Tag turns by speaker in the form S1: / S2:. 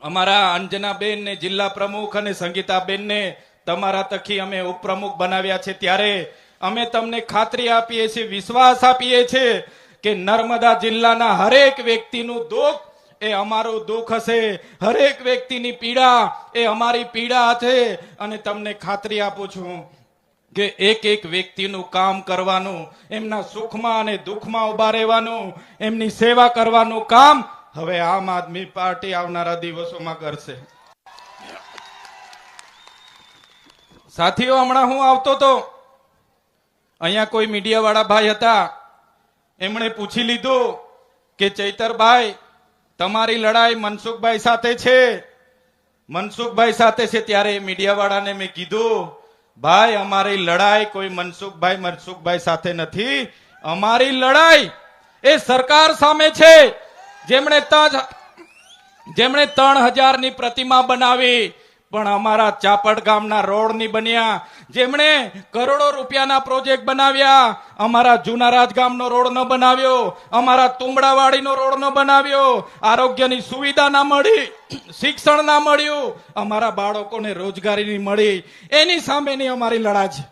S1: અમારા અંજનાબેન ને જિલ્લા પ્રમુખ અને સંગીતાબેન ને તમારા તખી અમે ઉપપ્રમુખ બનાવ્યા છે, ત્યારે અમે તમને ખાતરી આપીએ છીએ, વિશ્વાસ આપીએ છીએ કે નર્મદા જિલ્લાના હરેક વ્યક્તિનું દુઃખ એ અમારું દુઃખ હશે, હરેક વ્યક્તિની પીડા એ અમારી પીડા છે. અને તમને ખાતરી આપું છું કે એક એક વ્યક્તિનું કામ કરવાનું, એમના સુખમાં અને દુઃખમાં ઉભા રહેવાનું, એમની સેવા કરવાનું કામ હવે આમ આદમી પાર્ટી આવનારા દિવસોમાં કરશે. સાથીઓ, હમણાં હું આવતો તો અહીંયા કોઈ મીડિયા વાળા ભાઈ હતા, એમણે પૂછી લીધું કે ચૈતરભાઈ તમારી લડાઈ મનસુખભાઈ સાથે છે, મનસુખભાઈ સાથે છે. ત્યારે મીડિયા વાળાને મેં કીધું, ભાઈ અમારી લડાઈ કોઈ મનસુખભાઈ સાથે નથી, અમારી લડાઈ એ સરકાર સામે છે, જેમણે 3000ની પ્રતિમા બનાવી પણ અમારા ચાપડ ગામના રોડ ની બન્યા, જેમણે કરોડો રૂપિયાના પ્રોજેક્ટ બનાવ્યા, અમારા જૂના રાજગામનો રોડ ન બનાવ્યો, અમારા તુંબડાવાડીનો રોડ ન બનાવ્યો, આરોગ્યની સુવિધા ના મળી, શિક્ષણ ના મળ્યું, અમારા બાળકોને રોજગારી નહીં મળી, એની સામેની અમારી લડાઈ છે.